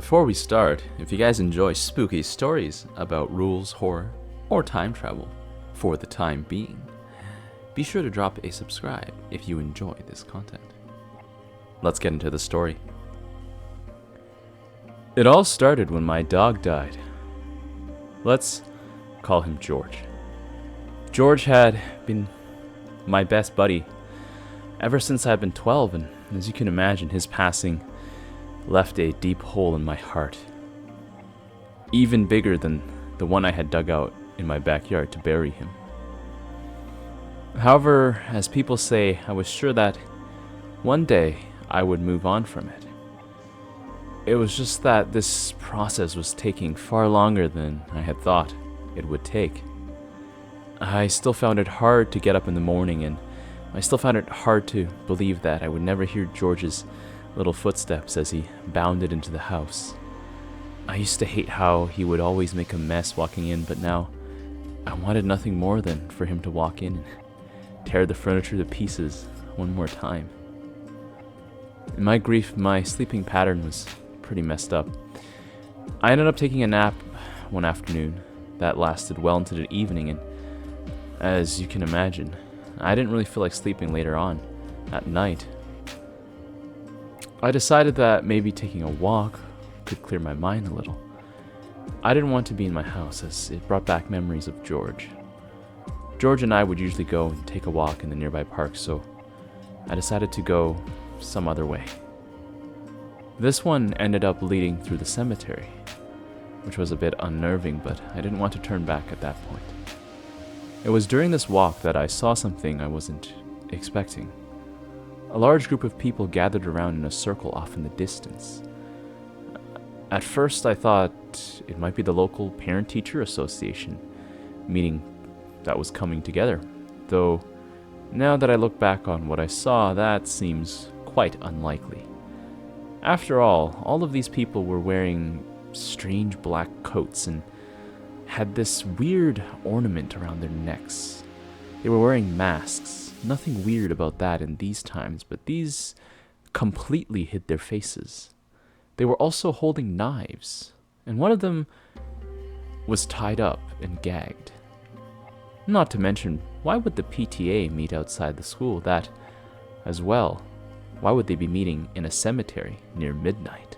Before we start, if you guys enjoy spooky stories about rules, horror, or time travel, for the time being, be sure to drop a subscribe if you enjoy this content. Let's get into the story. It all started when my dog died. Let's call him George. George had been my best buddy ever since I've been 12, and as you can imagine, his passing left a deep hole in my heart, even bigger than the one I had dug out in my backyard to bury him. However, as people say, I was sure that one day I would move on from it. It was just that this process was taking far longer than I had thought it would take. I still found it hard to get up in the morning, and I still found it hard to believe that I would never hear George's little footsteps as he bounded into the house. I used to hate how he would always make a mess walking in, but now I wanted nothing more than for him to walk in and tear the furniture to pieces one more time. In my grief, my sleeping pattern was pretty messed up. I ended up taking a nap one afternoon that lasted well into the evening, and as you can imagine, I didn't really feel like sleeping later on at night. I decided that maybe taking a walk could clear my mind a little. I didn't want to be in my house as it brought back memories of George. George and I would usually go and take a walk in the nearby park, so I decided to go some other way. This one ended up leading through the cemetery, which was a bit unnerving, but I didn't want to turn back at that point. It was during this walk that I saw something I wasn't expecting. A large group of people gathered around in a circle off in the distance. At first I thought it might be the local parent-teacher association meeting that was coming together, though now that I look back on what I saw, that seems quite unlikely. After all of these people were wearing strange black coats and had this weird ornament around their necks. They were wearing masks. Nothing weird about that in these times, but these completely hid their faces. They were also holding knives, and one of them was tied up and gagged. Not to mention, why would the PTA meet outside the school? That as well. Why would they be meeting in a cemetery near midnight?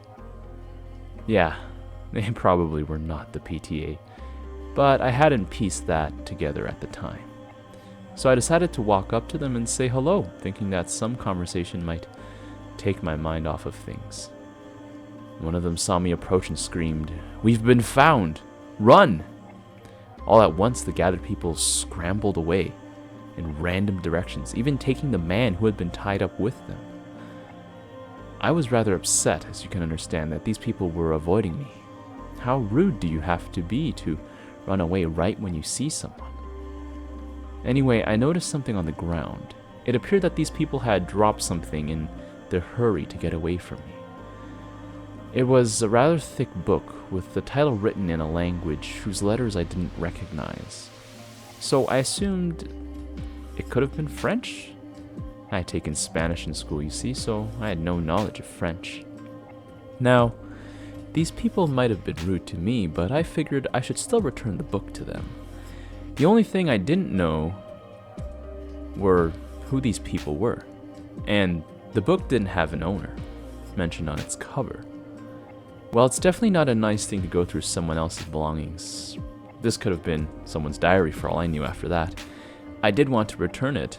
Yeah, they probably were not the PTA, but I hadn't pieced that together at the time. So I decided to walk up to them and say hello, thinking that some conversation might take my mind off of things. One of them saw me approach and screamed, "We've been found! Run!" All at once, the gathered people scrambled away in random directions, even taking the man who had been tied up with them. I was rather upset, as you can understand, that these people were avoiding me. How rude do you have to be to run away right when you see someone? Anyway, I noticed something on the ground. It appeared that these people had dropped something in their hurry to get away from me. It was a rather thick book with the title written in a language whose letters I didn't recognize. So I assumed it could have been French. I had taken Spanish in school, you see, so I had no knowledge of French. Now, these people might have been rude to me, but I figured I should still return the book to them. The only thing I didn't know were who these people were, and the book didn't have an owner mentioned on its cover. Well, it's definitely not a nice thing to go through someone else's belongings. This could have been someone's diary for all I knew after that. I did want to return it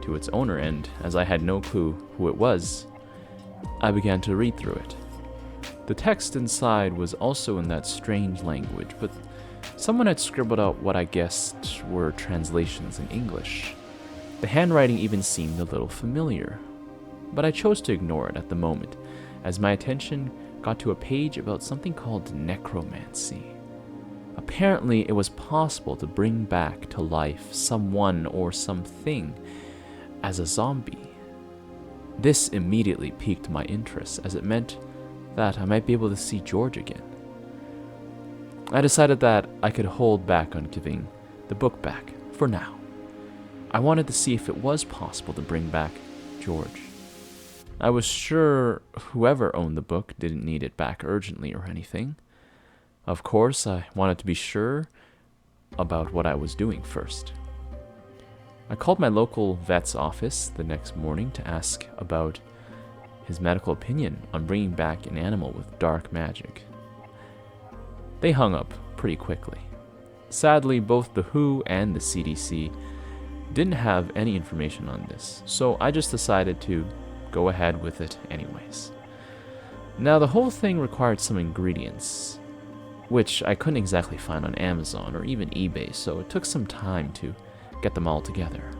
to its owner, and as I had no clue who it was, I began to read through it. The text inside was also in that strange language, but someone had scribbled out what I guessed were translations in English. The handwriting even seemed a little familiar, but I chose to ignore it at the moment, as my attention got to a page about something called necromancy. Apparently, it was possible to bring back to life someone or something as a zombie. This immediately piqued my interest, as it meant that I might be able to see George again. I decided that I could hold back on giving the book back for now. I wanted to see if it was possible to bring back George. I was sure whoever owned the book didn't need it back urgently or anything. Of course, I wanted to be sure about what I was doing first. I called my local vet's office the next morning to ask about his medical opinion on bringing back an animal with dark magic. They hung up pretty quickly. Sadly, both the WHO and the CDC didn't have any information on this, so I just decided to go ahead with it anyways. Now, the whole thing required some ingredients, which I couldn't exactly find on Amazon or even eBay, so it took some time to get them all together.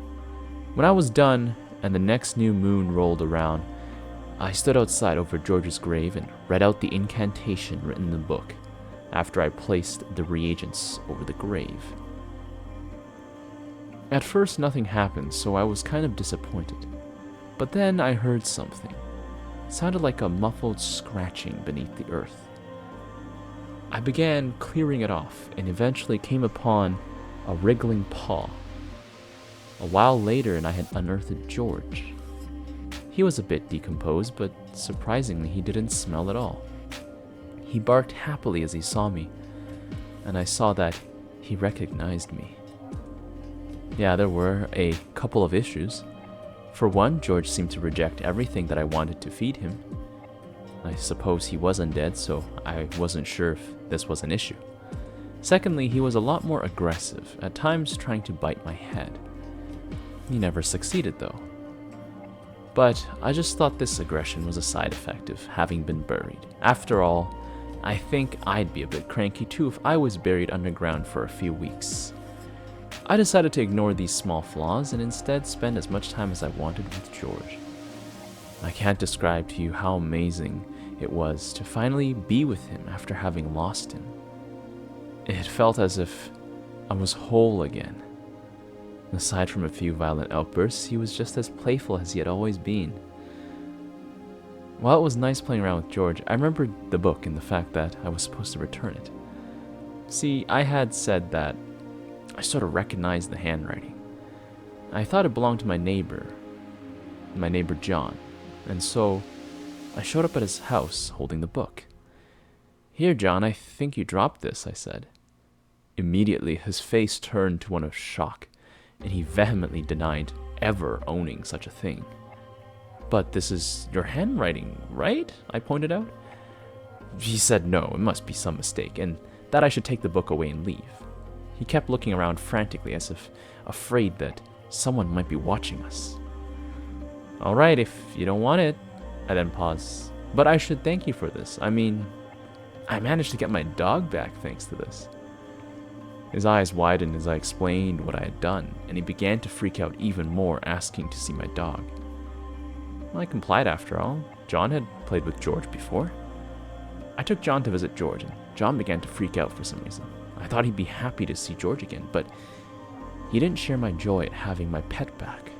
When I was done and the next new moon rolled around, I stood outside over George's grave and read out the incantation written in the book after I placed the reagents over the grave. At first, nothing happened, so I was kind of disappointed. But then I heard something. It sounded like a muffled scratching beneath the earth. I began clearing it off and eventually came upon a wriggling paw. A while later, and I had unearthed George. He was a bit decomposed, but surprisingly, he didn't smell at all. He barked happily as he saw me, and I saw that he recognized me. Yeah, there were a couple of issues. For one, George seemed to reject everything that I wanted to feed him. I suppose he was undead, so I wasn't sure if this was an issue. Secondly, he was a lot more aggressive, at times trying to bite my head. He never succeeded, though. But I just thought this aggression was a side effect of having been buried. After all, I think I'd be a bit cranky too if I was buried underground for a few weeks. I decided to ignore these small flaws and instead spend as much time as I wanted with George. I can't describe to you how amazing it was to finally be with him after having lost him. It felt as if I was whole again. Aside from a few violent outbursts, he was just as playful as he had always been. While it was nice playing around with George, I remembered the book and the fact that I was supposed to return it. See, I had said that I sort of recognized the handwriting. I thought it belonged to my neighbor John, and so I showed up at his house holding the book. "Here, John, I think you dropped this," I said. Immediately, his face turned to one of shock, and he vehemently denied ever owning such a thing. "But this is your handwriting, right?" I pointed out. He said no, it must be some mistake, and that I should take the book away and leave. He kept looking around frantically as if afraid that someone might be watching us. "All right, if you don't want it," I then paused. "But I should thank you for this. I mean, I managed to get my dog back thanks to this." His eyes widened as I explained what I had done, and he began to freak out even more, asking to see my dog. I complied after all. John had played with George before. I took John to visit George, and John began to freak out for some reason. I thought he'd be happy to see George again, but he didn't share my joy at having my pet back.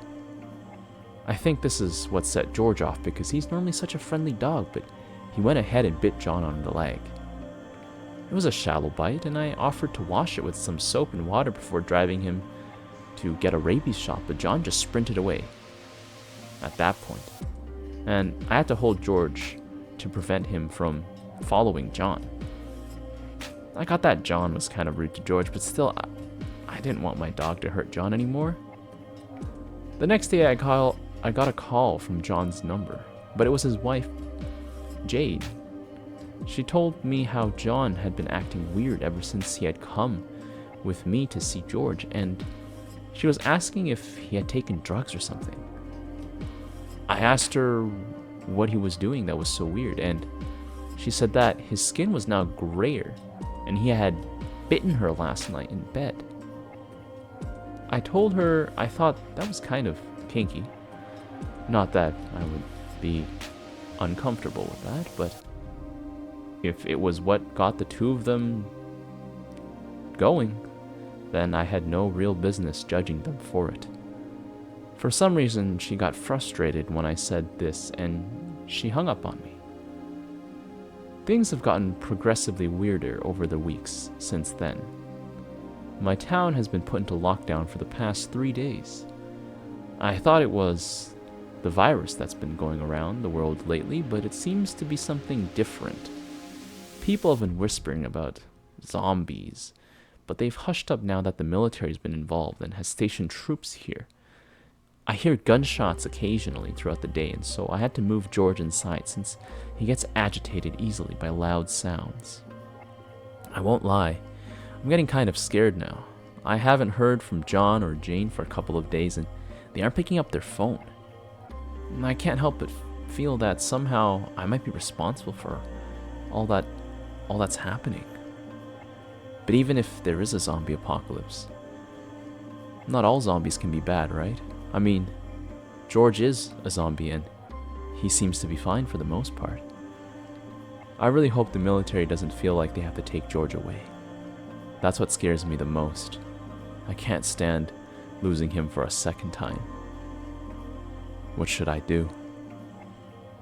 I think this is what set George off, because he's normally such a friendly dog, but he went ahead and bit John on the leg. It was a shallow bite, and I offered to wash it with some soap and water before driving him to get a rabies shot, but John just sprinted away at that point. And I had to hold George to prevent him from following John. I got that John was kind of rude to George, but still, I didn't want my dog to hurt John anymore. The next day I got a call from John's number, but it was his wife, Jade. She told me how John had been acting weird ever since he had come with me to see George, and she was asking if he had taken drugs or something. I asked her what he was doing that was so weird, and she said that his skin was now grayer, and he had bitten her last night in bed. I told her I thought that was kind of kinky. Not that I would be uncomfortable with that, but if it was what got the two of them going, then I had no real business judging them for it. For some reason, she got frustrated when I said this, and she hung up on me. Things have gotten progressively weirder over the weeks since then. My town has been put into lockdown for the past 3 days. I thought it was the virus that's been going around the world lately, but it seems to be something different. People have been whispering about zombies, but they've hushed up now that the military's been involved and has stationed troops here. I hear gunshots occasionally throughout the day, and so I had to move George inside since he gets agitated easily by loud sounds. I won't lie, I'm getting kind of scared now. I haven't heard from John or Jane for a couple of days, and they aren't picking up their phone. And I can't help but feel that somehow I might be responsible for all that's happening. But even if there is a zombie apocalypse, not all zombies can be bad, right? I mean, George is a zombie and he seems to be fine for the most part. I really hope the military doesn't feel like they have to take George away. That's what scares me the most. I can't stand losing him for a second time. What should I do?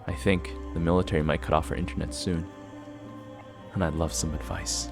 I think the military might cut off our internet soon, and I'd love some advice.